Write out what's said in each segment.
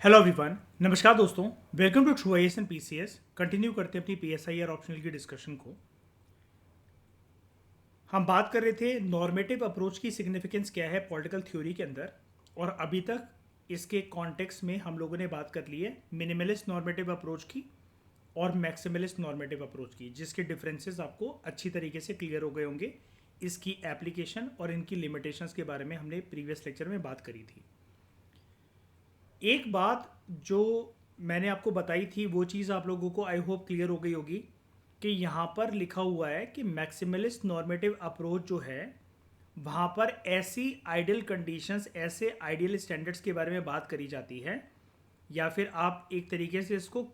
Hello everyone, नमस्कार दोस्तों। Welcome to true IAS and PCS. Continue करते हैं अपनी पीएसआईआर ऑप्शनल की डिस्कशन को। हम बात कर रहे थे नॉर्मेटिव अप्रोच की सिग्निफिकेंस क्या है पॉलिटिकल थ्योरी के अंदर, और अभी तक इसके कॉन्टेक्स्ट में हम लोगों ने बात कर ली है मिनिमलिस्ट नॉर्मेटिव अप्रोच की और मैक्सिमलिस्ट नॉर्मेटिव अप्रोच की, जिसके डिफरेंसेस आपको अच्छी तरीके से क्लियर हो गए होंगे। इसकी एप्लीकेशन और इनकी लिमिटेशंस के बारे में हमने प्रीवियस लेक्चर में बात करी थी। एक बात जो मैंने आपको बताई थी वो चीज़ आप लोगों को आई होप क्लियर हो गई होगी कि यहाँ पर लिखा हुआ है कि मैक्सिमलिस्ट नॉर्मेटिव अप्रोच जो है वहाँ पर ऐसी आइडियल कंडीशंस, ऐसे आइडियल स्टैंडर्ड्स के बारे में बात करी जाती है, या फिर आप एक तरीके से इसको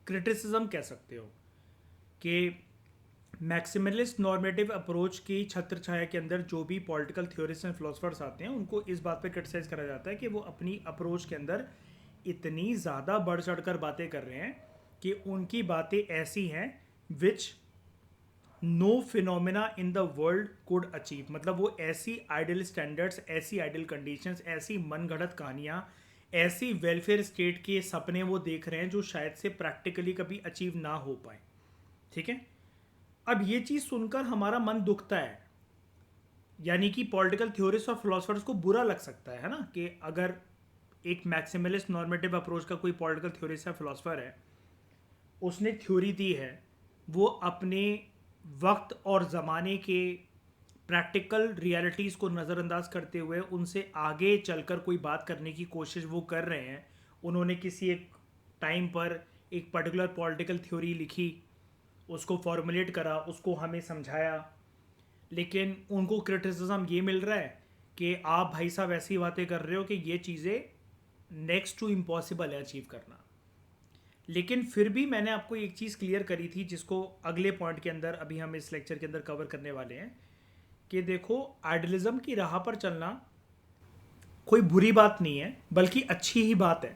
क्रिटिसिज्म कह सकते हो कि मैक्सिमलिस्ट नॉर्मेटिव अप्रोच की छत्र छाया के अंदर जो भी पॉलिटिकल थ्योरिस्ट एंड फिलोसफर्स आते हैं उनको इस बात पे क्रिटिसाइज करा जाता है कि वो अपनी अप्रोच के अंदर इतनी ज़्यादा बढ़ चढ़कर बातें कर रहे हैं कि उनकी बातें ऐसी हैं which no phenomena in the world could achieve. मतलब वो ऐसी आइडियल स्टैंडर्ड्स, ऐसी आइडियल कंडीशंस, ऐसी मनगढ़ंत कहानियाँ, ऐसी वेलफेयर स्टेट के सपने वो देख रहे हैं जो शायद से प्रैक्टिकली कभी अचीव ना हो पाए। ठीक है, अब ये चीज़ सुनकर हमारा मन दुखता है, यानी कि पॉलिटिकल थ्योरिस्ट और फिलोसफर्स को बुरा लग सकता है ना, कि अगर एक मैक्सिमलिस्ट नॉर्मेटिव अप्रोच का कोई पॉलिटिकल थ्योरिस्ट या फिलोसफर है, उसने थ्योरी दी है, वो अपने वक्त और ज़माने के प्रैक्टिकल रियलिटीज़ को नज़रअंदाज करते हुए उनसे आगे चलकर कोई बात करने की कोशिश वो कर रहे हैं। उन्होंने किसी एक टाइम पर एक पर्टिकुलर पॉलिटिकल थ्योरी लिखी, उसको फॉर्मुलेट करा, उसको हमें समझाया, लेकिन उनको क्रिटिसिज्म ये मिल रहा है कि आप भाई साहब ऐसी बातें कर रहे हो कि ये चीज़ें नेक्स्ट टू इम्पॉसिबल है अचीव करना। लेकिन फिर भी मैंने आपको एक चीज़ क्लियर करी थी जिसको अगले पॉइंट के अंदर अभी हम इस लेक्चर के अंदर कवर करने वाले हैं, कि देखो आइडियलिज्म की राह पर चलना कोई बुरी बात नहीं है, बल्कि अच्छी ही बात है।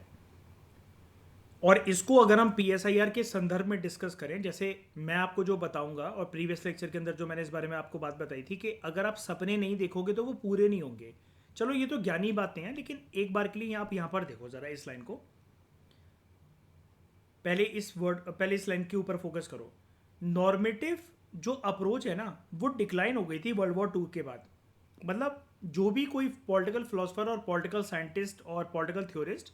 और इसको अगर हम पीएसआईआर के संदर्भ में डिस्कस करें, जैसे मैं आपको जो बताऊंगा और प्रीवियस लेक्चर के अंदर जो मैंने इस बारे में आपको बात बताई थी कि अगर आप सपने नहीं देखोगे तो वो पूरे नहीं होंगे। चलो ये तो ज्ञानी बातें हैं, लेकिन एक बार के लिए आप यहाँ पर देखो ज़रा इस लाइन को, पहले इस लाइन के ऊपर फोकस करो। नॉर्मेटिव जो अप्रोच है ना वो डिक्लाइन हो गई थी वर्ल्ड वॉर 2 के बाद। मतलब जो भी कोई पॉलिटिकल फिलोसफर और पॉलिटिकल साइंटिस्ट और पॉलिटिकल थ्योरिस्ट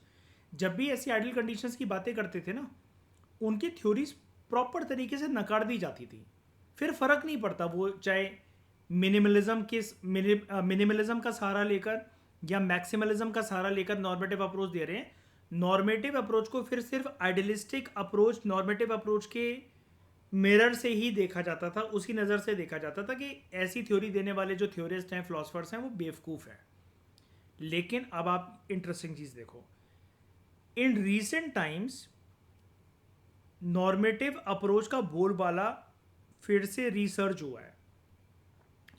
जब भी ऐसी आइडियल कंडीशंस की बातें करते थे ना, उनकी थ्योरीज प्रॉपर तरीके से नकार दी जाती थी। फिर फर्क नहीं पड़ता वो चाहे मिनिमलिज्म का सहारा लेकर या मैक्सिमलिज्म का सहारा लेकर नॉर्मेटिव अप्रोच दे रहे हैं। नॉर्मेटिव अप्रोच को फिर सिर्फ आइडियलिस्टिक अप्रोच, नॉर्मेटिव अप्रोच के मिरर से ही देखा जाता था, उसी नज़र से देखा जाता था कि ऐसी थ्योरी देने वाले जो थ्योरिस्ट हैं, फिलोसफर्स हैं, वो बेवकूफ़ हैं। लेकिन अब आप इंटरेस्टिंग चीज़ देखो, in recent times normative approach का बोलबाला फिर से रिसर्च हुआ है,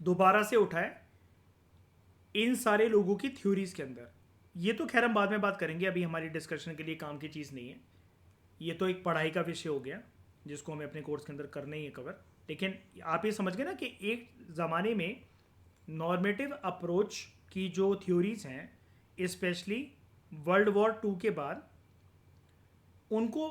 दोबारा से उठा है इन सारे लोगों की थ्योरीज के अंदर। ये तो खैर हम बाद में बात करेंगे, अभी हमारी डिस्कशन के लिए काम की चीज़ नहीं है। ये तो एक पढ़ाई का विषय हो गया जिसको हमें अपने कोर्स के अंदर करना ही है कवर। लेकिन आप ये समझ गए ना कि एक ज़माने में नॉर्मेटिव अप्रोच की जो थ्योरीज हैं, स्पेशली वर्ल्ड वॉर 2 के बाद, उनको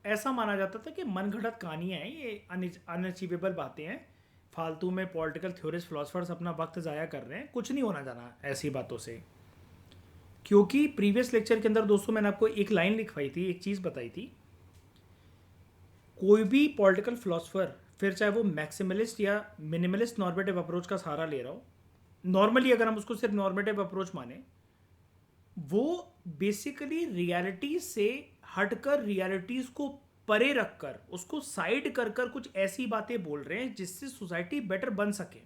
ऐसा माना जाता था कि मनगढ़ंत कहानियाँ हैं, ये अनअचीवेबल बातें हैं, फालतू में पॉलिटिकल थ्योरिस्ट फिलोसफर्स अपना वक्त ज़ाया कर रहे हैं, कुछ नहीं होना जाना ऐसी बातों से। क्योंकि प्रीवियस लेक्चर के अंदर दोस्तों मैंने आपको एक लाइन लिखवाई थी, एक चीज़ बताई थी, कोई भी पॉलिटिकल फिलोसफर, फिर चाहे वो मैक्सिमलिस्ट या मिनिमलिस्ट नॉर्मेटिव अप्रोच का सहारा ले रहा हो, नॉर्मली अगर हम उसको सिर्फ नॉर्मेटिव अप्रोच माने, वो बेसिकली रियलिटी से हटकर, रियलिटीज को परे रखकर, उसको साइड कर कर कुछ ऐसी बातें बोल रहे हैं जिससे सोसाइटी बेटर बन सके।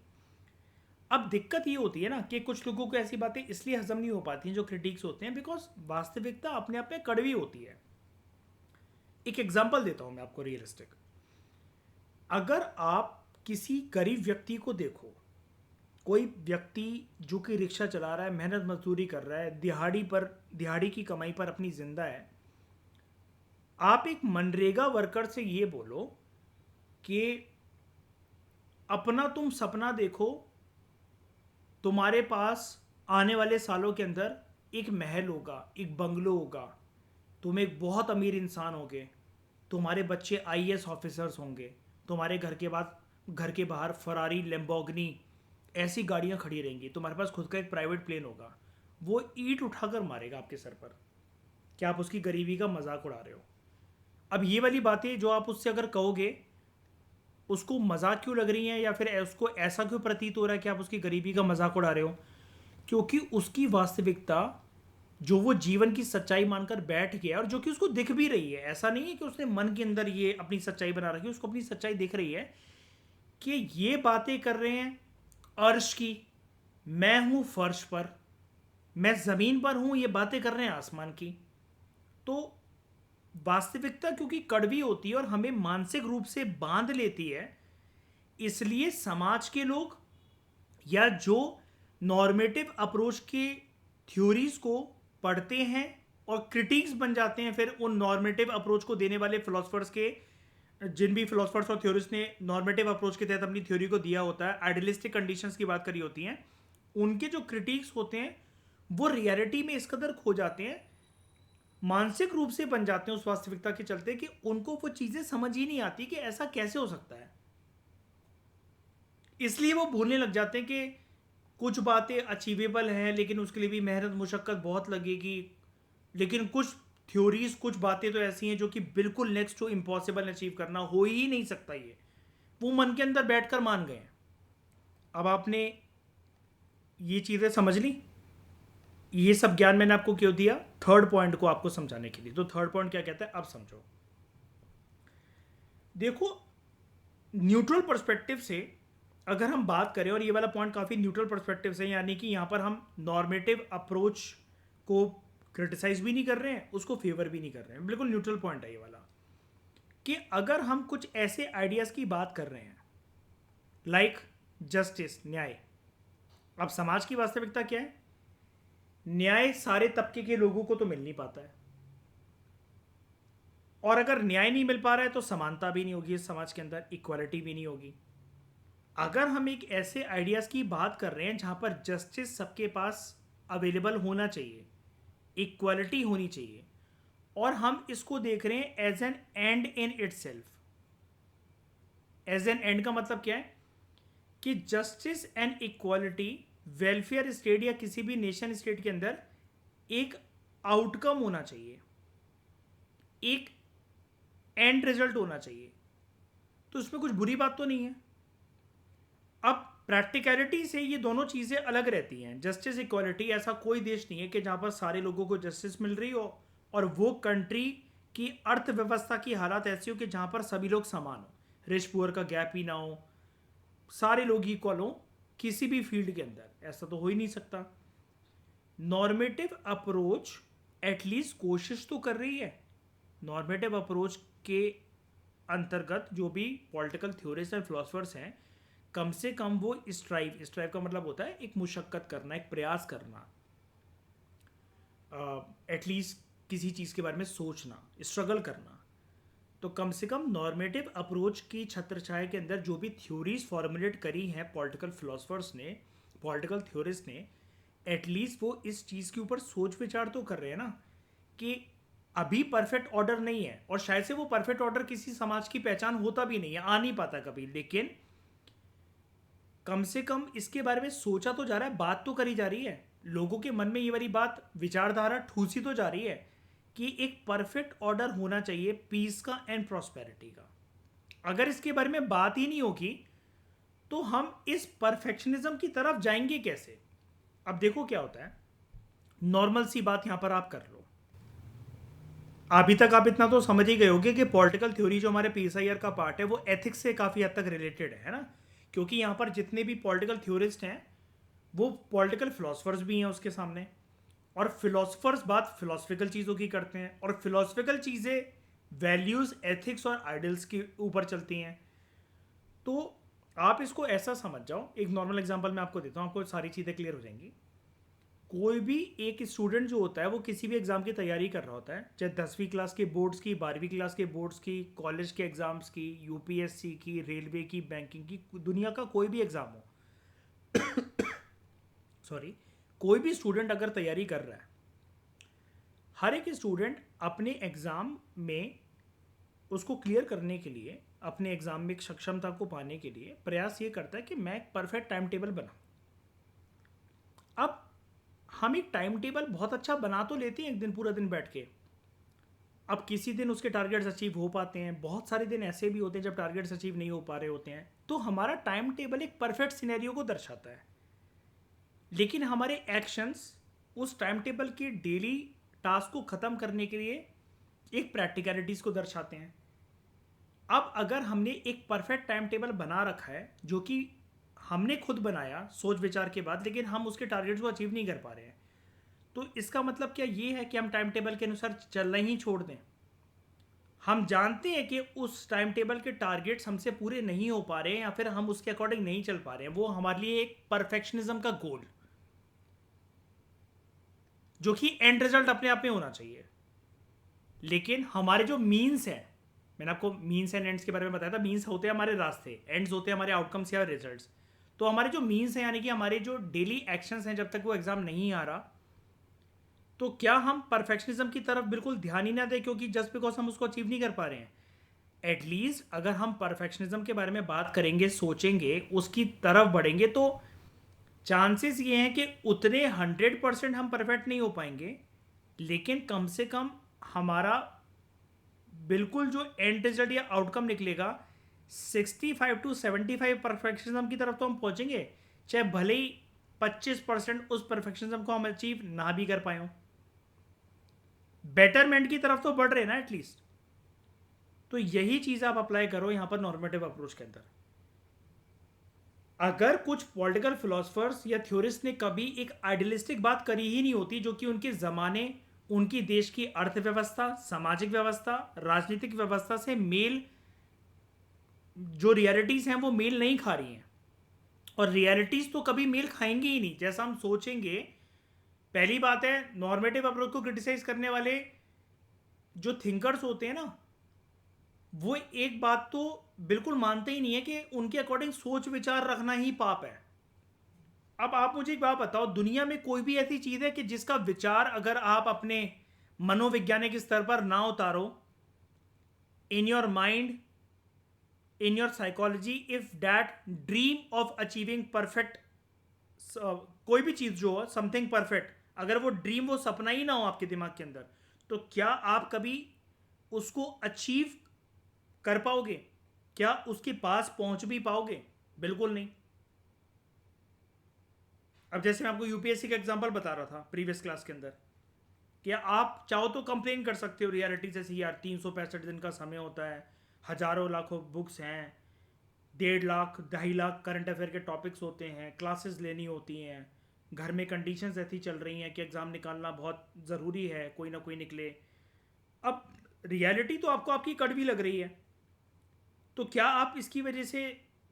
अब दिक्कत ये होती है ना कि कुछ लोगों को ऐसी बातें इसलिए हजम नहीं हो पाती हैं जो क्रिटिक्स होते हैं, बिकॉज वास्तविकता अपने आप में कड़वी होती है। एक एग्जांपल देता हूं मैं आपको रियलिस्टिक। अगर आप किसी गरीब व्यक्ति को देखो, कोई व्यक्ति जो कि रिक्शा चला रहा है, मेहनत मजदूरी कर रहा है, दिहाड़ी की कमाई पर अपनी जिंदा है, आप एक मनरेगा वर्कर से ये बोलो कि अपना तुम सपना देखो, तुम्हारे पास आने वाले सालों के अंदर एक महल होगा, एक बंगलो होगा, तुम एक बहुत अमीर इंसान होगे, तुम्हारे बच्चे आईएएस ऑफिसर्स होंगे, तुम्हारे घर के बाहर फरारी लेम्बोर्गिनी ऐसी गाड़ियां खड़ी रहेंगी, तुम्हारे पास खुद का एक प्राइवेट प्लेन होगा, वो ईंट उठाकर मारेगा आपके सर पर कि आप उसकी गरीबी का मजाक उड़ा रहे हो। अब ये वाली बातें जो आप उससे अगर कहोगे, उसको मजाक क्यों लग रही हैं या फिर उसको ऐसा क्यों प्रतीत हो रहा है कि आप उसकी गरीबी का मजाक उड़ा रहे हो, क्योंकि उसकी वास्तविकता जो वो जीवन की सच्चाई मानकर बैठ गया और जो कि उसको दिख भी रही है, ऐसा नहीं है कि उसने मन के अंदर ये अपनी सच्चाई बना रखी है, उसको अपनी सच्चाई दिख रही है कि ये बातें कर रहे हैं अर्श की, मैं हूं फर्श पर, मैं जमीन पर हूं, ये बातें कर रहे हैं आसमान की। तो वास्तविकता क्योंकि कड़वी होती है और हमें मानसिक रूप से बांध लेती है, इसलिए समाज के लोग या जो नॉर्मेटिव अप्रोच के थ्योरीज को पढ़ते हैं और क्रिटिक्स बन जाते हैं फिर उन नॉर्मेटिव अप्रोच को देने वाले फिलोसफर्स के, जिन भी फिलोसफर्स और थ्योरिस्ट ने नॉर्मेटिव अप्रोच के तहत अपनी थ्योरी को दिया होता है, आइडियलिस्टिक कंडीशंस की बात करी होती हैं, उनके जो क्रिटिक्स होते हैं वो रियलिटी में इस कदर खो जाते हैं, मानसिक रूप से बन जाते हैं उस वास्तविकता के चलते कि उनको वो चीजें समझ ही नहीं आती कि ऐसा कैसे हो सकता है। इसलिए वो भूलने लग जाते हैं कि कुछ बातें अचीवेबल हैं लेकिन उसके लिए भी मेहनत मुशक्कत बहुत लगेगी, लेकिन कुछ थ्योरीज कुछ बातें तो ऐसी हैं जो कि बिल्कुल नेक्स्ट टू इम्पॉसिबल अचीव करना हो ही नहीं सकता, ये वो मन के अंदर बैठकर मान गए हैं। अब आपने ये चीज़ें समझ ली, ये सब ज्ञान मैंने आपको क्यों दिया, थर्ड पॉइंट को आपको समझाने के लिए। तो थर्ड पॉइंट क्या कहता है अब समझो। देखो, न्यूट्रल पर्सपेक्टिव से अगर हम बात करें, और ये वाला पॉइंट काफ़ी न्यूट्रल पर्सपेक्टिव से, यानी कि यहाँ पर हम नॉर्मेटिव अप्रोच को क्रिटिसाइज भी नहीं कर रहे हैं, उसको फेवर भी नहीं कर रहे हैं, बिल्कुल न्यूट्रल पॉइंट है ये वाला, कि अगर हम कुछ ऐसे आइडियाज़ की बात कर रहे हैं लाइक जस्टिस, न्याय। अब समाज की वास्तविकता क्या है, न्याय सारे तबके के लोगों को तो मिल नहीं पाता है, और अगर न्याय नहीं मिल पा रहा है तो समानता भी नहीं होगी इस समाज के अंदर, इक्वालिटी भी नहीं होगी। अगर हम एक ऐसे आइडियाज की बात कर रहे हैं जहां पर जस्टिस सबके पास अवेलेबल होना चाहिए, इक्वालिटी होनी चाहिए, और हम इसको देख रहे हैं as an end in itself. As an end का मतलब क्या है कि justice and equality welfare state या किसी भी नेशन स्टेट के अंदर एक आउटकम होना चाहिए, एक एंड रिजल्ट होना चाहिए, तो इसमें कुछ बुरी बात तो नहीं है। अब प्रैक्टिकलिटी से ये दोनों चीज़ें अलग रहती हैं। जस्टिस इक्वालिटी, ऐसा कोई देश नहीं है कि जहाँ पर सारे लोगों को जस्टिस मिल रही हो और वो कंट्री की अर्थव्यवस्था की हालत ऐसी हो कि जहाँ पर सभी लोग समान हो, रिच पुअर का गैप ही ना हो, सारे लोग इक्वल हो किसी भी फील्ड के अंदर, ऐसा तो हो ही नहीं सकता। नॉर्मेटिव अप्रोच एटलीस्ट कोशिश तो कर रही है। नॉर्मेटिव अप्रोच के अंतर्गत जो भी पॉलिटिकल थ्योरिस्ट एंड फिलोसफर्स हैं, कम से कम वो स्ट्राइव का मतलब होता है एक मुशक्कत करना, एक प्रयास करना, एटलीस्ट किसी चीज़ के बारे में सोचना, स्ट्रगल करना। तो कम से कम नॉर्मेटिव अप्रोच की छत्रछाया के अंदर जो भी थ्योरीज फॉर्मुलेट करी हैं पॉलिटिकल फिलोसफर्स ने, पॉलिटिकल थ्योरिस्ट ने, एटलीस्ट वो इस चीज़ के ऊपर सोच विचार तो कर रहे हैं ना कि अभी परफेक्ट ऑर्डर नहीं है, और शायद से वो परफेक्ट ऑर्डर किसी समाज की पहचान होता भी नहीं है, आ नहीं पाता कभी, लेकिन कम से कम इसके बारे में सोचा तो जा रहा है, बात तो करी जा रही है, लोगों के मन में ये वाली बात, विचारधारा ठूसी तो जा रही है कि एक परफेक्ट ऑर्डर होना चाहिए पीस का एंड प्रॉस्पेरिटी का। अगर इसके बारे में बात ही नहीं होगी तो हम इस परफेक्शनिज्म की तरफ जाएंगे कैसे। अब देखो क्या होता है, नॉर्मल सी बात यहां पर आप कर लो, अभी तक आप इतना तो समझ ही गए होगे कि पॉलिटिकल थ्योरी जो हमारे पीएसआईआर का पार्ट है वो एथिक्स से काफ़ी हद तक रिलेटेड है ना, क्योंकि यहाँ पर जितने भी पॉलिटिकल थ्योरिस्ट हैं वो पॉलिटिकल फिलोसफर्स भी हैं उसके सामने, और फिलोसफर्स बात फिलोसफिकल चीज़ों की करते हैं, और फिलोसफिकल चीज़ें वैल्यूज़, एथिक्स और आइडियल्स के ऊपर चलती हैं। तो आप इसको ऐसा समझ जाओ, एक नॉर्मल एग्जांपल मैं आपको देता हूँ, आपको सारी चीज़ें क्लियर हो जाएंगी। कोई भी एक स्टूडेंट जो होता है वो किसी भी एग्ज़ाम की तैयारी कर रहा होता है, चाहे 10वीं क्लास के बोर्ड्स की, 12वीं क्लास के बोर्ड्स की, कॉलेज के एग्ज़ाम्स की, यूपीएससी की, रेलवे की, बैंकिंग की, दुनिया का कोई भी एग्ज़ाम हो, सॉरी, कोई भी स्टूडेंट अगर तैयारी कर रहा है, हर एक स्टूडेंट अपने एग्ज़ाम में उसको क्लियर करने के लिए, अपने एग्ज़ाम में एक सक्षमता को पाने के लिए प्रयास ये करता है कि मैं एक परफेक्ट टाइम टेबल बनाऊँ। अब हम एक टाइम टेबल बहुत अच्छा बना तो लेते हैं एक दिन, पूरा दिन बैठ के। अब किसी दिन उसके टारगेट्स अचीव हो पाते हैं, बहुत सारे दिन ऐसे भी होते हैं जब टारगेट्स अचीव नहीं हो पा रहे होते हैं। तो हमारा टाइम टेबल एक परफेक्ट सिनेरियो को दर्शाता है, लेकिन हमारे एक्शंस उस टाइम टेबल के डेली टास्क को ख़त्म करने के लिए एक प्रैक्टिकलिटीज़ को दर्शाते हैं। अब अगर हमने एक परफेक्ट टाइम टेबल बना रखा है जो कि हमने खुद बनाया सोच विचार के बाद, लेकिन हम उसके टारगेट्स को अचीव नहीं कर पा रहे हैं, तो इसका मतलब क्या ये है कि हम टाइम टेबल के अनुसार चलना ही छोड़ दें? हम जानते हैं कि उस टाइम टेबल के टारगेट्स हमसे पूरे नहीं हो पा रहे हैं या फिर हम उसके अकॉर्डिंग नहीं चल पा रहे हैं, वो हमारे लिए एक परफेक्शनिज्म का गोल, जो कि एंड रिजल्ट अपने आप में होना चाहिए। लेकिन हमारे जो मीन्स हैं, मैंने आपको मीन्स एंड एंड्स के बारे में बताया था, मीन्स होते हैं हमारे रास्ते, एंड्स होते हैं हमारे आउटकम्स या रिजल्ट्स। तो हमारे जो मीन्स हैं यानी कि हमारे जो डेली एक्शंस हैं जब तक वो एग्जाम नहीं आ रहा, तो क्या हम परफेक्शनिज्म की तरफ बिल्कुल ध्यान ही ना दें क्योंकि जस्ट बिकॉज हम उसको अचीव नहीं कर पा रहे हैं? एटलीस्ट अगर हम परफेक्शनिज्म के बारे में बात करेंगे, सोचेंगे, उसकी तरफ बढ़ेंगे, तो चांसेस ये हैं कि उतने 100% हम परफेक्ट नहीं हो पाएंगे, लेकिन कम से कम हमारा बिल्कुल जो एंड रिजल्ट या आउटकम निकलेगा 65 to 75 परफेक्शनिज्म की तरफ तो हम पहुंचेंगे, चाहे भले ही 25% उस परफेक्शनिज्म को हम अचीव ना भी कर पाए हों। बेटरमेंट की तरफ तो बढ़ रहे ना एटलीस्ट। तो यही चीज आप अप्लाई करो यहां पर नॉर्मेटिव अप्रोच के अंदर। अगर कुछ पॉलिटिकल फिलोसफर्स या थ्योरिस्ट ने कभी एक आइडियलिस्टिक बात करी ही नहीं होती जो कि उनके ज़माने, उनकी देश की अर्थव्यवस्था, सामाजिक व्यवस्था, राजनीतिक व्यवस्था से मेल, जो रियलिटीज़ हैं वो मेल नहीं खा रही हैं, और रियलिटीज़ तो कभी मेल खाएंगी ही नहीं जैसा हम सोचेंगे। पहली बात है, नॉर्मेटिव अप्रोच को क्रिटिसाइज करने वाले जो थिंकर्स होते हैं ना, वो एक बात तो बिल्कुल मानते ही नहीं है कि उनके अकॉर्डिंग सोच विचार रखना ही पाप है। अब आप मुझे एक बात बताओ, दुनिया में कोई भी ऐसी चीज है कि जिसका विचार अगर आप अपने मनोवैज्ञानिक स्तर पर ना उतारो, in your mind, in your psychology, if that dream of achieving perfect, कोई भी चीज जो हो समथिंग परफेक्ट, अगर वो ड्रीम, वो सपना ही ना हो आपके दिमाग के अंदर, तो क्या आप कभी उसको अचीव कर पाओगे? क्या उसके पास पहुंच भी पाओगे? बिल्कुल नहीं। अब जैसे मैं आपको यूपीएससी का एग्जांपल बता रहा था प्रीवियस क्लास के अंदर, कि आप चाहो तो कंप्लेन कर सकते हो रियलिटी से, यार 365 दिन का समय होता है, हजारों लाखों बुक्स हैं, 1.5 लाख 2.5 लाख करंट अफेयर के टॉपिक्स होते हैं, क्लासेस लेनी होती हैं, घर में कंडीशंस ऐसी चल रही हैं कि एग्ज़ाम निकालना बहुत ज़रूरी है, कोई ना कोई निकले। अब रियलिटी तो आपको आपकी कड़वी लग रही है, तो क्या आप इसकी वजह से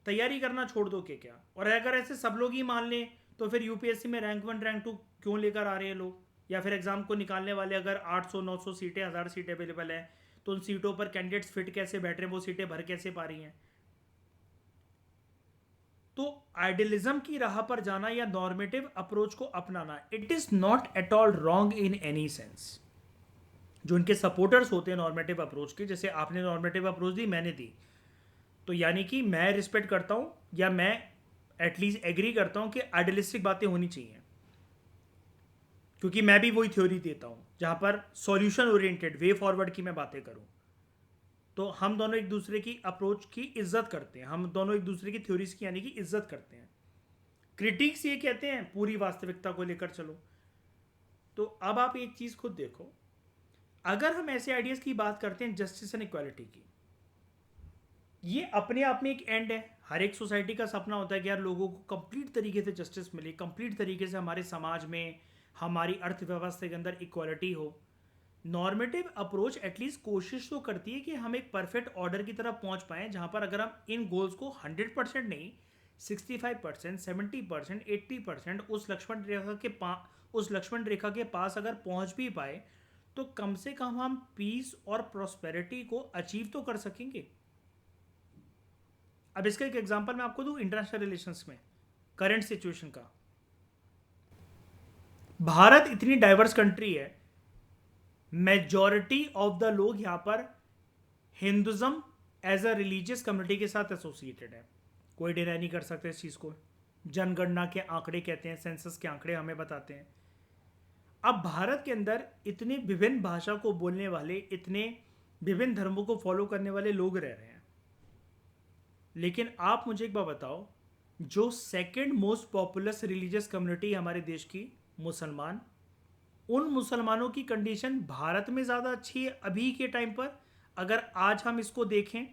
तैयारी करना छोड़ दो क्या? और अगर ऐसे सब लोग ही मान लें तो फिर यूपीएससी में रैंक 1 रैंक 2 क्यों लेकर आ रहे हैं लोग? या फिर एग्जाम को निकालने वाले अगर 800 900 सीटें, 1000 सीटें अवेलेबल हैं, तो उन सीटों पर कैंडिडेट्स फिट कैसे बैठ रहे हैं, वो सीटें भर कैसे पा रही हैं? तो आइडियलिज्म की राह पर जाना या नॉर्मेटिव अप्रोच को अपनाना, it is not at all wrong in any sense. जो इनके सपोर्टर्स होते हैं नॉर्मेटिव अप्रोच के, जैसे आपने नॉर्मेटिव अप्रोच दी, मैंने दी, तो यानी कि मैं रिस्पेक्ट करता हूं या मैं एटलीस्ट एग्री करता हूं कि आइडियलिस्टिक बातें होनी चाहिए, क्योंकि मैं भी वही थ्योरी देता हूं जहां पर सॉल्यूशन ओरिएंटेड, वे फॉरवर्ड की मैं बातें करूं। तो हम दोनों एक दूसरे की अप्रोच की इज्जत करते हैं, हम दोनों एक दूसरे की थ्योरीज की यानी कि इज्जत करते हैं। क्रिटिक्स ये कहते हैं पूरी वास्तविकता को लेकर चलो। तो अब आप एक चीज खुद देखो, अगर हम ऐसे आइडियाज की बात करते हैं जस्टिस एंड इक्वालिटी की, ये अपने आप में एक एंड है। हर एक सोसाइटी का सपना होता है कि यार लोगों को कंप्लीट तरीके से जस्टिस मिले, कंप्लीट तरीके से हमारे समाज में, हमारी अर्थव्यवस्था के अंदर इक्वालिटी हो। नॉर्मेटिव अप्रोच एटलीस्ट कोशिश तो करती है कि हम एक परफेक्ट ऑर्डर की तरफ पहुंच पाएं, जहां पर अगर हम इन गोल्स को 100% नहीं, 65%, 70%, 80% उस लक्ष्मण रेखा के पास अगर पहुंच भी पाए, तो कम से कम हम पीस और प्रॉस्पेरिटी को अचीव तो कर सकेंगे। अब इसका एक एग्जांपल मैं आपको दूं इंटरनेशनल रिलेशंस में, करंट सिचुएशन का। भारत इतनी डाइवर्स कंट्री है, मेजॉरिटी ऑफ द लोग यहाँ पर Hinduism as a religious community के साथ एसोसिएटेड है, कोई डिनाई नहीं कर सकते इस चीज़ को। जनगणना के आंकड़े कहते हैं, सेंसस के आंकड़े हमें बताते हैं। अब भारत के अंदर इतने विभिन्न भाषा को बोलने वाले, इतने विभिन्न धर्मों को फॉलो करने वाले लोग रह रहे हैं, लेकिन आप मुझे एक बात बताओ, जो second most populous religious community हमारे देश की, मुसलमान, उन मुसलमानों की कंडीशन भारत में ज़्यादा अच्छी है अभी के टाइम पर। अगर आज हम इसको देखें,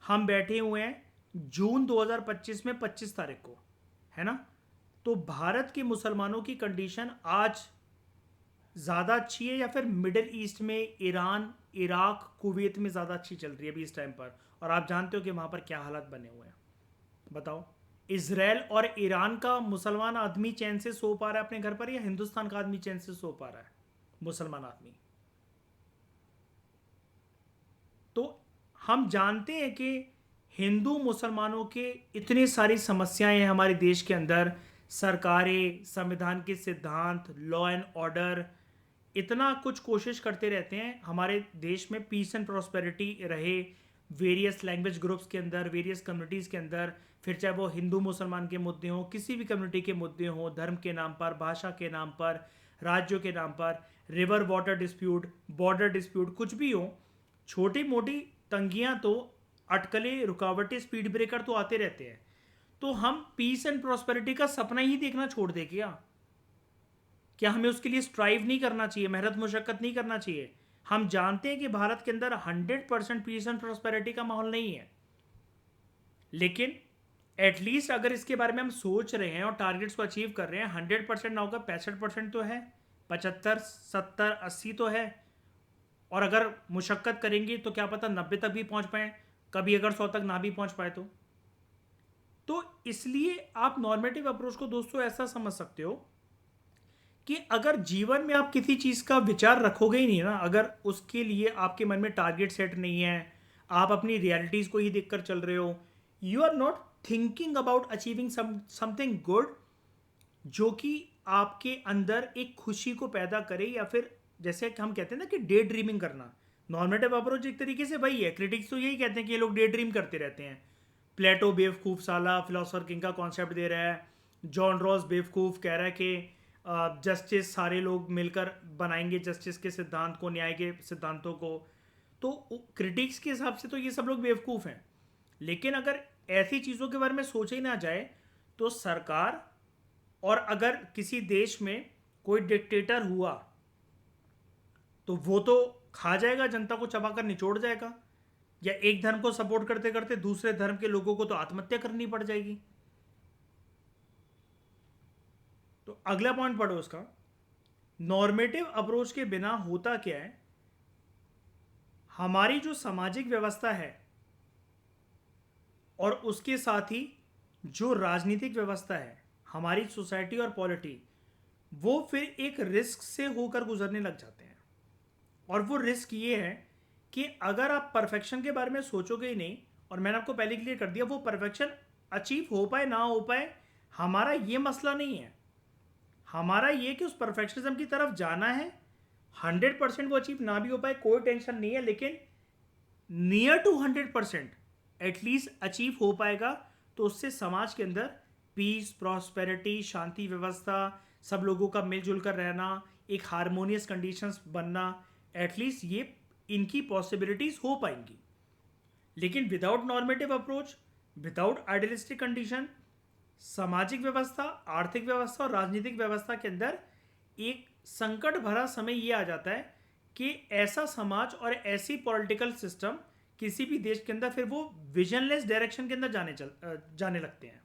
हम बैठे हुए हैं जून 2025 में 25 तारीख को, है ना, तो भारत के मुसलमानों की कंडीशन आज ज़्यादा अच्छी है या फिर मिडिल ईस्ट में ईरान, इराक, कुवैत में ज़्यादा अच्छी चल रही है अभी इस टाइम पर? और आप जानते हो कि वहाँ पर क्या हालात बने हुए हैं, बताओ। इजराइल और ईरान का मुसलमान आदमी चैन से सो पा रहा है अपने घर पर, या हिंदुस्तान का आदमी चैन से सो पा रहा है, मुसलमान आदमी? तो हम जानते हैं कि हिंदू मुसलमानों के इतनी सारी समस्याएं हैं हमारे देश के अंदर, सरकारें, संविधान के सिद्धांत, लॉ एंड ऑर्डर, इतना कुछ कोशिश करते रहते हैं हमारे देश में पीस एंड प्रॉस्पेरिटी रहे, वेरियस लैंग्वेज ग्रुप्स के अंदर, वेरियस कम्युनिटीज़ के अंदर, फिर चाहे वो हिंदू मुसलमान के मुद्दे हों, किसी भी कम्युनिटी के मुद्दे हों, धर्म के नाम पर, भाषा के नाम पर, राज्यों के नाम पर, river water dispute, border dispute, कुछ भी हो, छोटी मोटी तंगियां तो, अटकलें, रुकावटें, स्पीड ब्रेकर तो आते रहते हैं। तो हम पीस एंड प्रॉस्पेरिटी का सपना ही देखना छोड़ दे क्या हमें उसके लिए स्ट्राइव नहीं करना चाहिए, मेहनत मुशक्कत नहीं करना चाहिए? हम जानते हैं कि भारत के अंदर 100% पीस एंड प्रॉस्पेरिटी का माहौल नहीं है, लेकिन एटलीस्ट अगर इसके बारे में हम सोच रहे हैं और टारगेट्स को अचीव कर रहे हैं, 100% ना होगा 65% तो है, 75, 70, 80 तो है। और अगर मुशक्कत करेंगे तो क्या पता 90 तक भी पहुंच पाए, कभी अगर 100 तक ना भी पहुंच पाए तो इसलिए आप नॉर्मेटिव अप्रोच को दोस्तों ऐसा समझ सकते हो कि अगर जीवन में आप किसी चीज़ का विचार रखोगे ही नहीं ना, अगर उसके लिए आपके मन में टारगेट सेट नहीं है, आप अपनी रियलिटीज़ को ही देखकर चल रहे हो, you are not thinking about achieving something good जो कि आपके अंदर एक खुशी को पैदा करे, या फिर जैसे कि हम कहते हैं ना कि डे ड्रीमिंग करना, नॉर्मेटिव अप्रोच एक तरीके से वही है। क्रिटिक्स तो यही कहते हैं कि ये लोग डे ड्रीम करते रहते हैं। प्लेटो बेवकूफ़ साला फिलोसोफर किंग का कॉन्सेप्ट दे रहा है, जॉन रॉस बेवकूफ़ कह रहा है कि जस्टिस सारे लोग मिलकर बनाएंगे जस्टिस के सिद्धांत को, न्याय के सिद्धांतों को। तो क्रिटिक्स के हिसाब से तो ये सब लोग बेवकूफ़ हैं, लेकिन अगर ऐसी चीज़ों के बारे में सोचा ही ना जाए तो सरकार, और अगर किसी देश में कोई डिक्टेटर हुआ तो वो तो खा जाएगा, जनता को चबाकर निचोड़ जाएगा, या एक धर्म को सपोर्ट करते करते दूसरे धर्म के लोगों को तो आत्महत्या करनी पड़ जाएगी। तो अगला पॉइंट पढ़ो उसका, नॉर्मेटिव अप्रोच के बिना होता क्या है, हमारी जो सामाजिक व्यवस्था है और उसके साथ ही जो राजनीतिक व्यवस्था है, हमारी सोसाइटी और पॉलिटी, वो फिर एक रिस्क से होकर गुजरने लग जाते हैं। और वो रिस्क ये है कि अगर आप परफेक्शन के बारे में सोचोगे ही नहीं, और मैंने आपको पहले क्लियर कर दिया, वो परफेक्शन अचीव हो पाए ना हो पाए हमारा ये मसला नहीं है। हमारा ये कि उस परफेक्शनिज्म की तरफ जाना है, 100% वो अचीव ना भी हो पाए कोई टेंशन नहीं है, लेकिन नियर टू 100% एटलीस्ट अचीव हो पाएगा, तो उससे समाज के अंदर पीस, प्रॉस्पेरिटी, शांति व्यवस्था, सब लोगों का मिलजुल कर रहना, एक हारमोनियस कंडीशंस बनना, एटलीस्ट ये इनकी पॉसिबिलिटीज हो पाएंगी। लेकिन without normative approach, without idealistic condition, सामाजिक व्यवस्था, आर्थिक व्यवस्था और राजनीतिक व्यवस्था के अंदर एक संकट भरा समय ये आ जाता है कि ऐसा समाज और ऐसी पॉलिटिकल सिस्टम किसी भी देश के अंदर फिर वो विजनलेस डायरेक्शन के अंदर जाने लगते हैं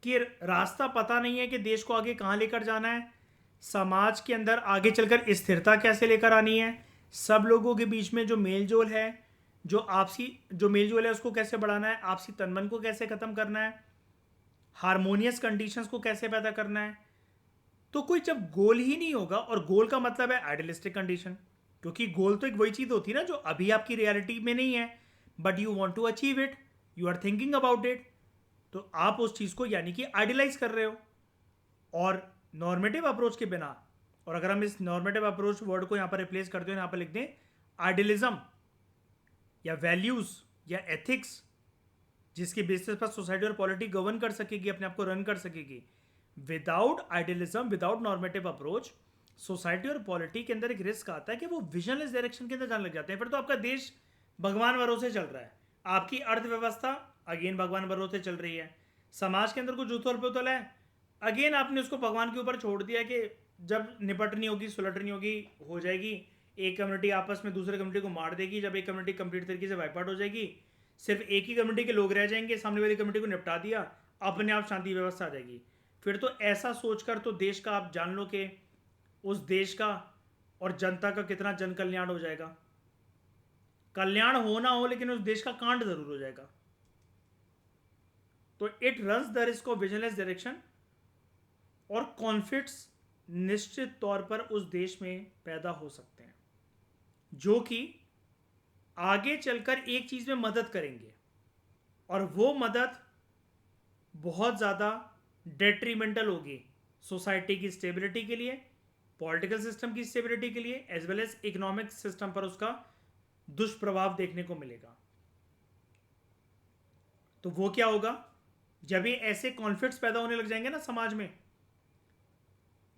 कि रास्ता पता नहीं है कि देश को आगे कहाँ लेकर जाना है, समाज के अंदर आगे चलकर स्थिरता कैसे लेकर आनी है, सब लोगों के बीच में जो मेलजोल है, जो मेलजोल है उसको कैसे बढ़ाना है, आपसी तनमन को कैसे ख़त्म करना है, हारमोनियस कंडीशंस को कैसे पैदा करना है। तो कोई जब गोल ही नहीं होगा, और गोल का मतलब है आइडियलिस्टिक कंडीशन, क्योंकि गोल तो एक वही चीज़ होती है ना जो अभी आपकी रियलिटी में नहीं है, but you want to achieve it, you are thinking about it, तो आप उस चीज़ को यानी कि आइडियलाइज कर रहे हो। और नॉर्मेटिव अप्रोच के बिना और अगर हम इस नॉर्मेटिव अप्रोच वर्ड को यहाँ पर रिप्लेस करते हो, यहाँ पर लिख दें आइडियलिज्म या वैल्यूज या एथिक्स, जिसके बेसिस पर सोसाइटी और पॉलिटी गवर्न कर सकेगी, अपने आप को रन कर सकेगी। Without idealism, without normative approach, society और पॉलिटी के अंदर एक रिस्क आता है कि वो विजनलेस डायरेक्शन के अंदर जाने लग जाते हैं। फिर तो आपका देश भगवान भरोसे चल रहा है, आपकी अर्थव्यवस्था अगेन भगवान भरोसे चल रही है, समाज के अंदर कुछ उथल पुथल है, अगेन आपने उसको भगवान के ऊपर छोड़ दिया कि जब निपटनी होगी, सुलटनी होगी, हो जाएगी। एक कम्युनिटी आपस में दूसरे कम्युनिटी को मार देगी, जब एक कम्युनिटी कंप्लीट तरीके से वाइप आउट हो जाएगी, सिर्फ एक ही कम्युनिटी के लोग रह जाएंगे, सामने वाली कम्युनिटी को निपटा दिया, अपने आप शांति व्यवस्था आ जाएगी। फिर तो ऐसा सोचकर तो देश का आप जान लो कि उस देश का और जनता का कितना जन कल्याण हो जाएगा। कल्याण हो ना हो, लेकिन उस देश का कांड जरूर हो जाएगा। तो it runs the risk of visionless direction, और कॉन्फ्लिक्ट्स निश्चित तौर पर उस देश में पैदा हो सकते हैं, जो कि आगे चलकर एक चीज में मदद करेंगे, और वो मदद बहुत ज़्यादा डेट्रीमेंटल होगी सोसाइटी की स्टेबिलिटी के लिए, पॉलिटिकल सिस्टम की स्टेबिलिटी के लिए, as well as economic system पर उसका दुष्प्रभाव देखने को मिलेगा। तो वो क्या होगा, जब ये ऐसे कॉन्फ्लिक्ट्स पैदा होने लग जाएंगे ना समाज में,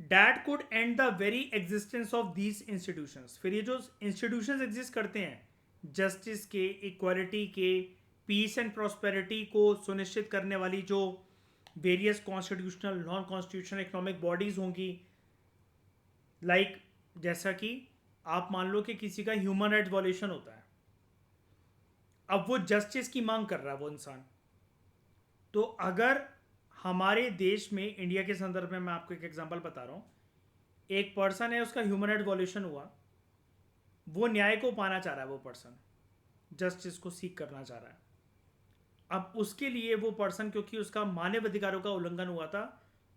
that could and the very existence of these institutions. फिर ये जो इंस्टीट्यूशंस एग्जिस्ट करते हैं जस्टिस के, इक्वालिटी के, पीस एंड प्रॉस्पेरिटी को सुनिश्चित करने वाली जो various constitutional, non constitutional economic bodies होंगी, लाइक जैसा कि आप मान लो कि किसी का ह्यूमन राइट्स वॉल्यूशन होता है, अब वो जस्टिस की मांग कर रहा है वो इंसान, तो अगर हमारे देश में, इंडिया के संदर्भ में मैं आपको एक एग्जांपल बता रहा हूँ, एक पर्सन है, उसका ह्यूमन राइट वॉल्यूशन हुआ, वो न्याय को पाना चाह रहा है, वो पर्सन जस्टिस को सीख करना चाह रहा है। अब उसके लिए वो पर्सन, क्योंकि उसका मानव अधिकारों का उल्लंघन हुआ था,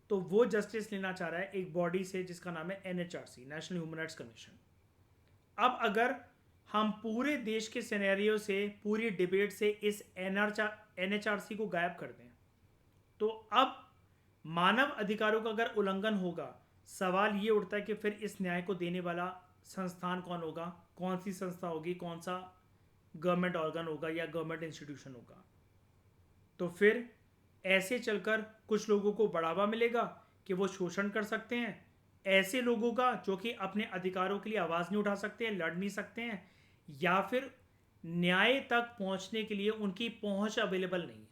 तो वो जस्टिस लेना चाह रहा है एक बॉडी से जिसका नाम है NHRC, national human rights commission. अब अगर हम पूरे देश के सिनेरियो से, पूरी डिबेट से इस NHRC को गायब कर दें, तो अब मानव अधिकारों का अगर उल्लंघन होगा, सवाल ये उठता है कि फिर इस न्याय को देने वाला संस्थान कौन होगा, कौन सी संस्था होगी, कौन सा गवर्नमेंट ऑर्गन होगा या गवर्नमेंट इंस्टीट्यूशन होगा। तो फिर ऐसे चलकर कुछ लोगों को बढ़ावा मिलेगा कि वो शोषण कर सकते हैं, ऐसे लोगों का जो कि अपने अधिकारों के लिए आवाज़ नहीं उठा सकते हैं, लड़ नहीं सकते हैं, या फिर न्याय तक पहुंचने के लिए उनकी पहुंच अवेलेबल नहीं है।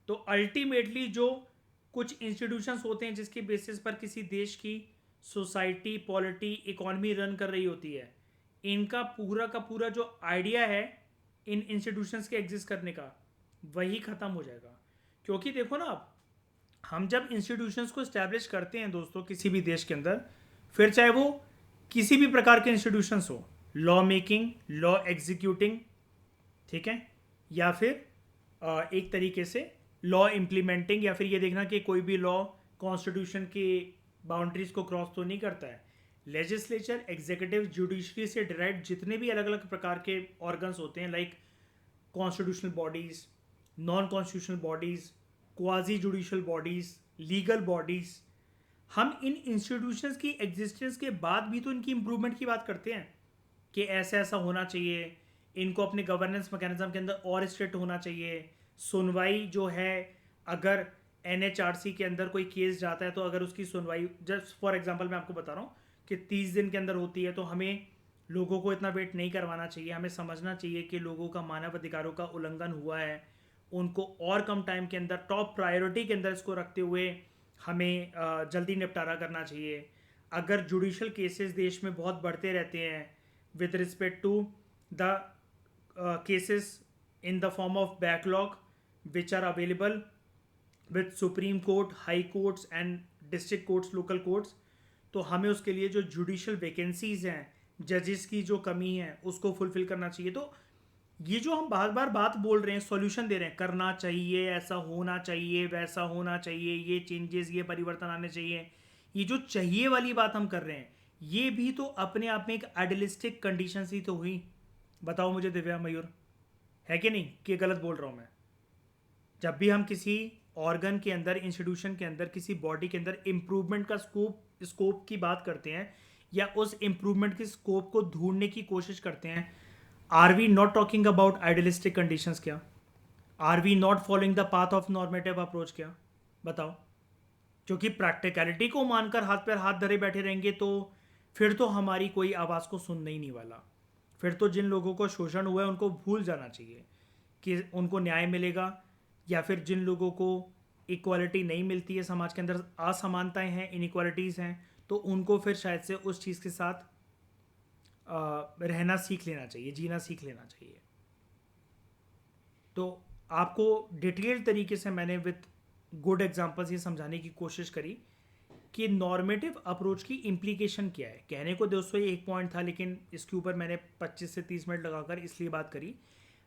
तो अल्टीमेटली जो कुछ इंस्टीट्यूशंस होते हैं जिसके बेसिस पर किसी देश की सोसाइटी, पॉलिटी, इकोनॉमी रन कर रही होती है, इनका पूरा का पूरा जो आइडिया है इन इंस्टीट्यूशंस के एग्जिस्ट करने का, वही ख़त्म हो जाएगा। क्योंकि देखो ना, आप हम जब इंस्टीट्यूशंस को इस्टेब्लिश करते हैं दोस्तों किसी भी देश के अंदर, फिर चाहे वो किसी भी प्रकार के इंस्टीट्यूशंस हो, लॉ मेकिंग, लॉ एग्जीक्यूटिंग, ठीक है, या फिर एक तरीके से लॉ इम्प्लीमेंटिंग, या फिर ये देखना कि कोई भी लॉ कॉन्स्टिट्यूशन की बाउंड्रीज को क्रॉस तो नहीं करता है। लेजिस्लेचर, एग्जीक्यूटिव, जुडिशरी से डिराइव जितने भी अलग अलग प्रकार के ऑर्गन्स होते हैं, like constitutional bodies, non constitutional bodies, quasi judicial bodies, legal bodies, हम इन इंस्टीट्यूशंस की एग्जिस्टेंस के बाद भी तो इनकी इम्प्रूवमेंट की बात करते हैं कि ऐसा ऐसा होना चाहिए, इनको अपने गवर्नेंस मैकेनिज्म के अंदर और स्ट्रिक्ट होना चाहिए। सुनवाई जो है, अगर NHRC के अंदर कोई केस जाता है तो अगर उसकी सुनवाई, जस्ट फॉर एग्जांपल मैं आपको बता रहा हूँ कि 30 दिन के अंदर होती है, तो हमें लोगों को इतना वेट नहीं करवाना चाहिए। हमें समझना चाहिए कि लोगों का मानव अधिकारों का उल्लंघन हुआ है, उनको और कम टाइम के अंदर टॉप प्रायोरिटी के अंदर इसको रखते हुए हमें जल्दी निपटारा करना चाहिए। अगर जुडिशल केसेस देश में बहुत बढ़ते रहते हैं with respect to the cases in the form of backlog which are available with supreme court, high courts and district courts, local courts, तो हमें उसके लिए जो जुडिशल वैकेंसीज हैं, जजेस की जो कमी है, उसको फुलफिल करना चाहिए। तो ये जो हम बार बार बात बोल रहे हैं, सॉल्यूशन दे रहे हैं, करना चाहिए, ऐसा होना चाहिए, वैसा होना चाहिए, ये चेंजेस, ये परिवर्तन आने चाहिए, ये जो चाहिए वाली बात हम कर रहे हैं, ये भी तो अपने आप में एक आइडियलिस्टिक कंडीशन ही तो हुई। बताओ मुझे दिव्या, मयूर, है कि नहीं, कि गलत बोल रहा हूँ मैं? जब भी हम किसी ऑर्गन के अंदर, इंस्टीट्यूशन के अंदर, किसी बॉडी के अंदर इम्प्रूवमेंट का स्कोप स्कोप की बात करते हैं या उस इम्प्रूवमेंट के स्कोप को ढूंढने की कोशिश करते हैं, are we not talking about idealistic conditions क्या? Are we not following the path of normative approach क्या? बताओ। क्योंकि प्रैक्टिकलिटी को मानकर हाथ पर हाथ धरे बैठे रहेंगे तो फिर तो हमारी कोई आवाज़ को सुनना ही नहीं वाला। फिर तो जिन लोगों को शोषण हुआ है उनको भूल जाना चाहिए कि उनको न्याय मिलेगा, या फिर जिन लोगों को इक्वालिटी नहीं मिलती है, समाज के अंदर असमानताएं हैं, इनइक्वालिटीज़ हैं, तो उनको फिर शायद से उस चीज़ के साथ रहना सीख लेना चाहिए, जीना सीख लेना चाहिए। तो आपको डिटेल तरीके से मैंने विथ गुड एग्जांपल्स ये समझाने की कोशिश करी कि नॉर्मेटिव अप्रोच की इम्प्लीकेशन क्या है। कहने को दोस्तों ये एक पॉइंट था, लेकिन इसके ऊपर मैंने 25 से 30 मिनट लगाकर इसलिए बात करी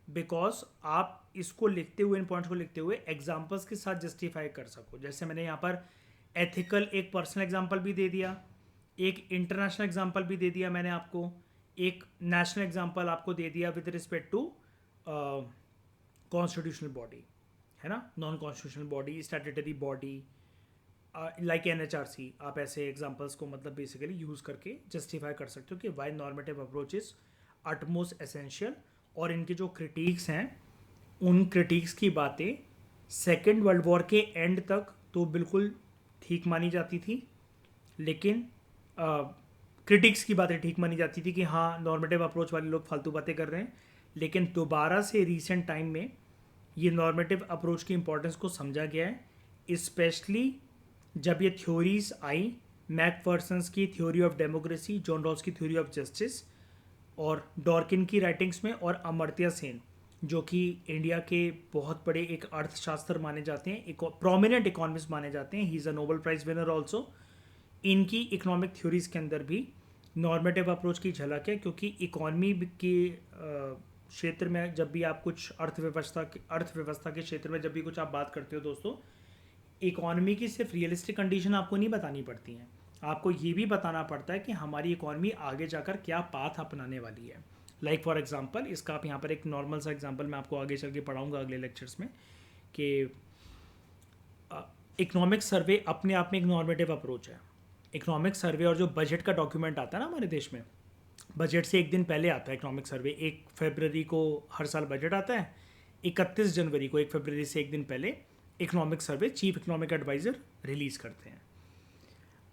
बिकॉज आप इसको लिखते हुए, इन पॉइंट्स को लिखते हुए एग्जांपल्स के साथ जस्टिफाई कर सको। जैसे मैंने यहाँ पर एथिकल एक पर्सनल एग्जांपल भी दे दिया, एक इंटरनेशनल एग्जांपल भी दे दिया मैंने आपको, एक नेशनल एग्जांपल आपको दे दिया with respect to constitutional body, है ना, non constitutional body, statutory body like NHRC। आप ऐसे एग्जांपल्स को मतलब बेसिकली यूज़ करके जस्टिफाई कर सकते हो कि why normative approach is utmost essential. और इनके जो क्रिटिक्स हैं उन क्रिटिक्स की बातें सेकेंड वर्ल्ड वॉर के एंड तक तो बिल्कुल ठीक मानी जाती थी, लेकिन क्रिटिक्स की बातें ठीक मानी जाती थी कि हाँ नॉर्मेटिव अप्रोच वाले लोग फालतू बातें कर रहे हैं। लेकिन दोबारा से रीसेंट टाइम में ये नॉर्मेटिव अप्रोच की इंपॉर्टेंस को समझा गया है, स्पेशली जब ये थ्योरीज आई, मैकफर्सन्स की theory of democracy, John Rawls की थ्योरी ऑफ जस्टिस, और डॉर्किन की राइटिंग्स में, और अमर्त्य सेन जो कि इंडिया के बहुत बड़े एक अर्थशास्त्र माने जाते हैं, एक प्रोमिनेंट इकोनॉमिस्ट माने जाते हैं, he is a Nobel prize winner also. इनकी इकोनॉमिक थ्योरीज के अंदर भी नॉर्मेटिव अप्रोच की झलक है, क्योंकि इकोनॉमी के क्षेत्र में जब भी आप कुछ अर्थव्यवस्था के क्षेत्र में जब भी कुछ आप बात करते हो दोस्तों, इकोनॉमी की सिर्फ रियलिस्टिक कंडीशन आपको नहीं बतानी पड़ती हैं, आपको ये भी बताना पड़ता है कि हमारी इकोनॉमी आगे जाकर क्या पाथ अपनाने वाली है। लाइक फॉर एग्जांपल, इसका आप यहाँ पर एक नॉर्मल सा एग्जांपल मैं आपको आगे चल के पढ़ाऊँगा अगले लेक्चर्स में, कि इकोनॉमिक सर्वे अपने आप में एक नॉर्मेटिव अप्रोच है। इकोनॉमिक सर्वे और जो बजट का डॉक्यूमेंट आता है ना हमारे देश में, बजट से एक दिन पहले आता है इकोनॉमिक सर्वे। 1 फरवरी को हर साल बजट आता है, 31 जनवरी को 1 फरवरी से एक दिन पहले economic survey chief economic adviser release करते हैं।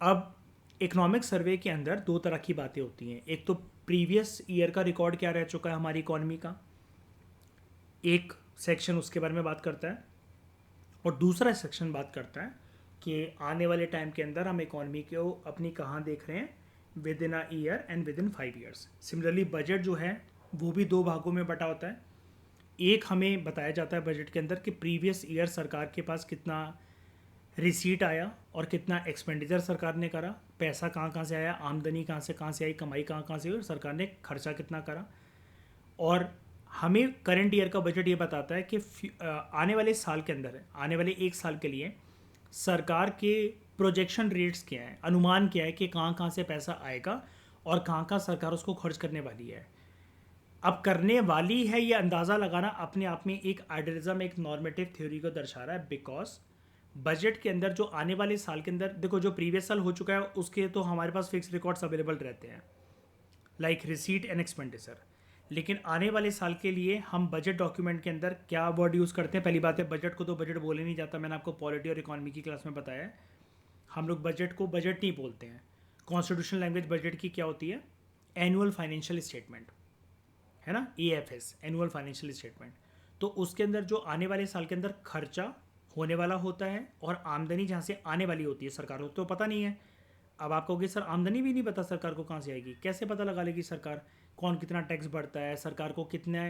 अब इकोनॉमिक सर्वे के अंदर दो तरह की बातें होती हैं, एक तो प्रीवियस ईयर का रिकॉर्ड क्या रह चुका है हमारी इकोनॉमी का, एक सेक्शन उसके बारे में बात करता है, और दूसरा सेक्शन बात करता है कि आने वाले टाइम के अंदर हम इकोनॉमी को अपनी कहाँ देख रहे हैं with in a year and with in 5 years. Similarly budget जो है वो भी 2 भागों में बटा होता है। एक हमें बताया जाता है बजट के अंदर कि प्रीवियस ईयर सरकार के पास कितना रिसीट आया और कितना एक्सपेंडिचर सरकार ने करा, पैसा कहाँ कहाँ से आया, आमदनी कहाँ से आई, कमाई कहाँ कहाँ से हुई, और सरकार ने खर्चा कितना करा। और हमें करंट ईयर का बजट ये बताता है कि आने वाले साल के अंदर, आने वाले 1 साल के लिए सरकार के प्रोजेक्शन रेट्स क्या हैं, अनुमान क्या है कि कहाँ कहाँ से पैसा आएगा और कहाँ कहाँ सरकार उसको खर्च करने वाली है। अब करने वाली है ये अंदाज़ा लगाना अपने आप में एक आइडियलिज्म, एक नॉर्मेटिव थ्योरी को दर्शा रहा है, बिकॉज बजट के अंदर जो आने वाले साल के अंदर, देखो जो प्रीवियस साल हो चुका है उसके तो हमारे पास फिक्स रिकॉर्ड्स अवेलेबल रहते हैं लाइक रिसीट एंड एक्सपेंडिचर, लेकिन आने वाले साल के लिए हम बजट डॉक्यूमेंट के अंदर क्या वर्ड यूज़ करते हैं। पहली बात है, बजट को तो बजट बोले नहीं जाता, मैंने आपको पॉलिटी और इकोनॉमी की क्लास में बताया है, हम लोग बजट को बजट नहीं बोलते हैं। कॉन्स्टिट्यूशनल लैंग्वेज बजट की क्या होती है, एनुअल फाइनेंशियल स्टेटमेंट, है ना, AFS, एनुअल फाइनेंशियल स्टेटमेंट। तो उसके अंदर जो आने वाले साल के अंदर खर्चा होने वाला होता है और आमदनी जहाँ से आने वाली होती है सरकार को तो पता नहीं है। अब आप कहोगे सर आमदनी भी नहीं पता सरकार को कहाँ से आएगी, कैसे पता लगा लेगी सरकार, कौन कितना टैक्स भरता है, सरकार को कितना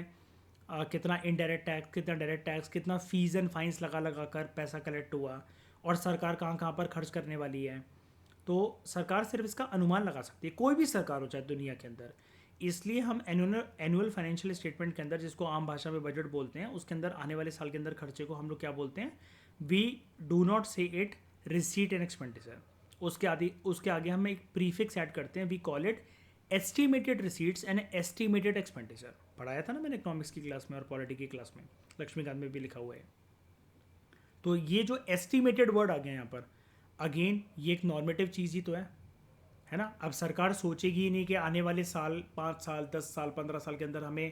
इनडायरेक्ट टैक्स, कितना डायरेक्ट टैक्स, कितना फीस एंड फाइन्स लगा कर पैसा कलेक्ट हुआ, और सरकार कहाँ कहाँ पर खर्च करने वाली है। तो सरकार सिर्फ इसका अनुमान लगा सकती है, कोई भी सरकार हो चाहे दुनिया के अंदर। इसलिए हम एनुअल फाइनेंशियल स्टेटमेंट के अंदर, जिसको आम भाषा में बजट बोलते हैं, उसके अंदर आने वाले साल के अंदर खर्चे को हम लोग क्या बोलते हैं, we do not say it receipt and expenditure. उसके आगे हम एक प्रीफिक्स ऐड करते हैं, we call it estimated receipts and estimated expenditure. पढ़ाया था ना मैंने इकोनॉमिक्स की क्लास में और पॉलिटी की क्लास में, लक्ष्मीकांत में भी लिखा हुआ है। तो ये जो एस्टिमेटेड वर्ड आ गया यहाँ पर, अगेन ये एक नॉर्मेटिव चीज़ ही तो है, है ना। अब सरकार सोचेगी ही नहीं कि आने वाले साल 5 साल 10 साल 15 साल के अंदर हमें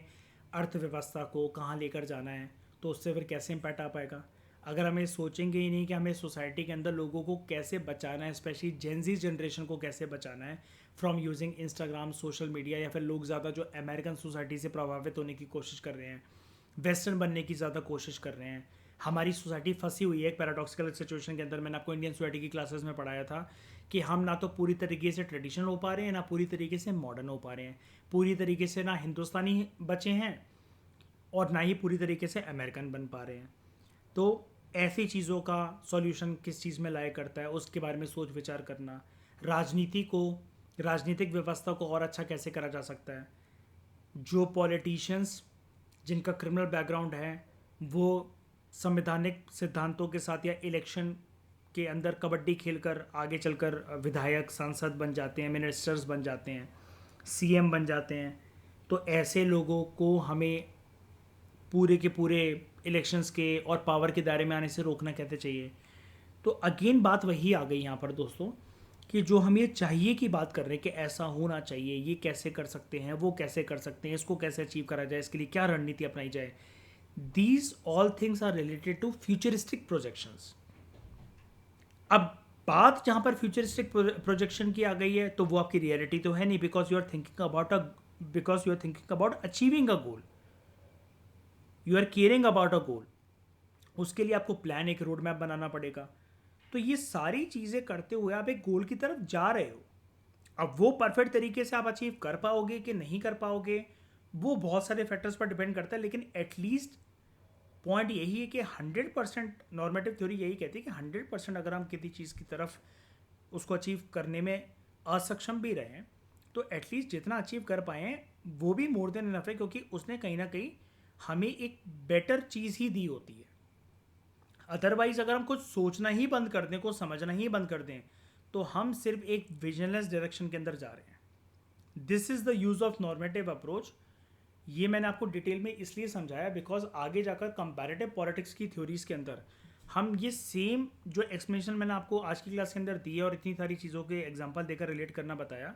अर्थव्यवस्था को कहाँ लेकर जाना है, तो उससे फिर कैसे इम्पैक्ट आ पाएगा। अगर हमें सोचेंगे ही नहीं कि हमें सोसाइटी के अंदर लोगों को कैसे बचाना है, स्पेशली जेनजी जनरेशन को कैसे बचाना है from using Instagram, social media, या फिर लोग ज़्यादा जो अमेरिकन सोसाइटी से प्रभावित होने की कोशिश कर रहे हैं, वेस्टर्न बनने की ज़्यादा कोशिश कर रहे हैं। हमारी सोसाइटी फंसी हुई है एक पैराडॉक्सिकल सिचुएशन के अंदर। मैंने आपको इंडियन सोसाइटी की क्लासेस में पढ़ाया था कि हम ना तो पूरी तरीके से ट्रेडिशनल हो पा रहे हैं, ना पूरी तरीके से मॉडर्न हो पा रहे हैं, पूरी तरीके से ना हिंदुस्तानी बचे हैं और ना ही पूरी तरीके से अमेरिकन बन पा रहे हैं। तो ऐसी चीज़ों का सॉल्यूशन किस चीज़ में लाया करता है, उसके बारे में सोच विचार करना। राजनीतिक व्यवस्था को और अच्छा कैसे करा जा सकता है। जो पॉलिटिशियंस जिनका क्रिमिनल बैकग्राउंड है वो संवैधानिक सिद्धांतों के साथ या इलेक्शन के अंदर कबड्डी खेलकर आगे चलकर विधायक, सांसद बन जाते हैं, मिनिस्टर्स बन जाते हैं, सीएम बन जाते हैं, तो ऐसे लोगों को हमें पूरे के पूरे इलेक्शंस के और पावर के दायरे में आने से रोकना कहते चाहिए। तो अगेन बात वही आ गई यहाँ पर दोस्तों कि जो हम ये चाहिए की बात कर रहे हैं कि ऐसा होना चाहिए, ये कैसे कर सकते हैं, वो कैसे कर सकते हैं, इसको कैसे अचीव करा जाए, इसके लिए क्या रणनीति अपनाई जाए। These all things are related to futuristic projections. अब बात जहाँ पर फ्यूचरिस्टिक प्रोजेक्शन की आ गई है तो वो आपकी रियलिटी तो है नहीं, because you are thinking about achieving a goal, you are caring about a goal. उसके लिए आपको प्लान, एक रोड मैप बनाना पड़ेगा। तो ये सारी चीज़ें करते हुए आप एक गोल की तरफ जा रहे हो। अब वो परफेक्ट तरीके से आप अचीव कर पाओगे कि नहीं कर पाओगे, वो बहुत सारे फैक्टर्स पर डिपेंड करता है, लेकिन एटलीस्ट पॉइंट यही है कि 100% नॉर्मेटिव थ्योरी यही कहती है कि 100% अगर हम किसी चीज़ की तरफ उसको अचीव करने में असक्षम भी रहे तो एटलीस्ट जितना अचीव कर पाए वो भी मोर देन इनफ है, क्योंकि उसने कहीं ना कहीं हमें एक बेटर चीज़ ही दी होती है। अदरवाइज अगर हम कुछ सोचना ही बंद कर दें, कुछ समझना ही बंद कर दें, तो हम सिर्फ एक विजनलेस डायरेक्शन के अंदर जा रहे हैं। This is the use of normative approach. ये मैंने आपको डिटेल में इसलिए समझाया बिकॉज आगे जाकर कंपैरेटिव पॉलिटिक्स की थ्योरीज के अंदर हम ये सेम जो एक्सप्लेनेशन मैंने आपको आज की क्लास के अंदर दी है और इतनी सारी चीज़ों के एग्जांपल देकर रिलेट करना बताया,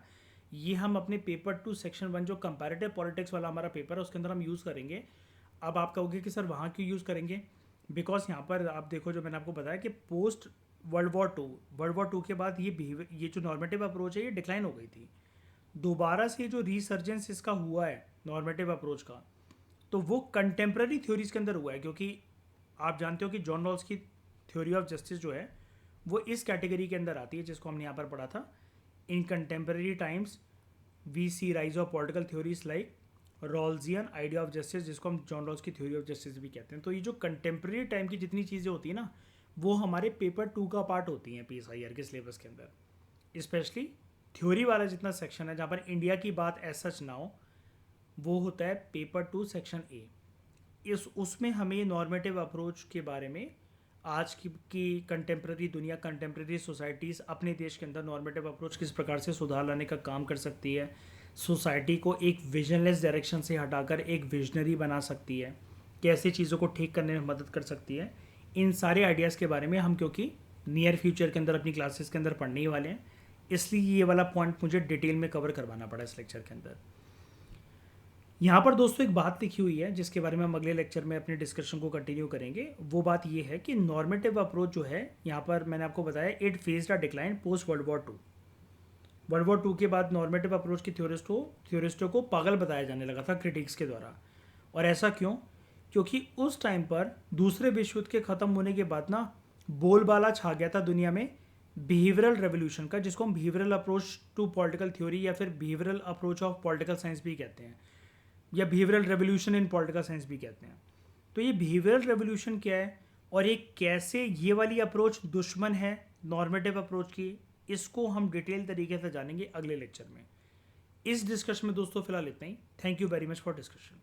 ये हम अपने पेपर 2 सेक्शन 1 जो कंपैरेटिव पॉलिटिक्स वाला हमारा पेपर है उसके अंदर हम यूज़ करेंगे। अब आप कहोगे कि सर वहाँ क्यों यूज़ करेंगे, बिकॉज यहाँ पर आप देखो जो मैंने आपको बताया कि पोस्ट वर्ल्ड वॉर टू के बाद ये जो नॉर्मेटिव अप्रोच है ये डिक्लाइन हो गई थी। दोबारा से जो रीसर्जेंस इसका हुआ है नॉर्मेटिव अप्रोच का, तो वो कंटेम्प्रेरी थ्योरीज के अंदर हुआ है, क्योंकि आप जानते हो कि जॉन रॉल्स की थ्योरी ऑफ जस्टिस जो है वो इस कैटेगरी के अंदर आती है जिसको हमने यहाँ पर पढ़ा था। In contemporary times we see rise of political theories like Rawlsian idea of justice, जिसको हम जॉन रॉल्स की थ्योरी ऑफ जस्टिस भी कहते हैं। तो ये जो कंटेम्प्रेरी टाइम की जितनी चीज़ें होती है ना वो हमारे पेपर 2 का पार्ट होती हैं PSIR के सिलेबस के अंदर। स्पेशली थ्योरी वाला जितना सेक्शन है जहाँ पर इंडिया की बात एज सच ना हो, वो होता है पेपर 2 सेक्शन A। उसमें हमें नॉर्मेटिव अप्रोच के बारे में आज की कंटेम्प्रेरी दुनिया, कंटेम्प्रेरी सोसाइटीज़ अपने देश के अंदर नॉर्मेटिव अप्रोच किस प्रकार से सुधार लाने का काम कर सकती है, सोसाइटी को एक विजनलेस डायरेक्शन से हटाकर एक विजनरी बना सकती है, कैसे चीज़ों को ठीक करने में मदद कर सकती है। इन सारे आइडियाज़ के बारे में हम क्योंकि नियर फ्यूचर के अंदर अपनी क्लासेस के अंदर पढ़ने ही वाले हैं, इसलिए ये वाला पॉइंट मुझे डिटेल में कवर करवाना पड़ा इस लेक्चर के अंदर। यहाँ पर दोस्तों एक बात लिखी हुई है जिसके बारे में हम अगले लेक्चर में अपने डिस्कशन को कंटिन्यू करेंगे। वो बात ये है कि नॉर्मेटिव अप्रोच जो है यहाँ पर मैंने आपको बताया it faced a decline post world war two के बाद नॉर्मेटिव अप्रोच की थ्योरिस्टों को पागल बताया जाने लगा था क्रिटिक्स के द्वारा। और ऐसा क्यों? क्योंकि उस टाइम पर दूसरे विश्व युद्ध के ख़त्म होने के बाद ना बोलबाला छा गया था दुनिया में बिहेवियरल रेवोल्यूशन का, जिसको हम behavioural approach to political theory या फिर behavioural approach of political science भी कहते हैं, या behavioural revolution in political science भी कहते हैं। तो ये बिहेवियरल रेवोल्यूशन क्या है और ये कैसे ये वाली अप्रोच दुश्मन है नॉर्मेटिव अप्रोच की, इसको हम डिटेल तरीके से जानेंगे अगले लेक्चर में। इस डिस्कशन में दोस्तों फिलहाल इतना ही। Thank you very much for discussion.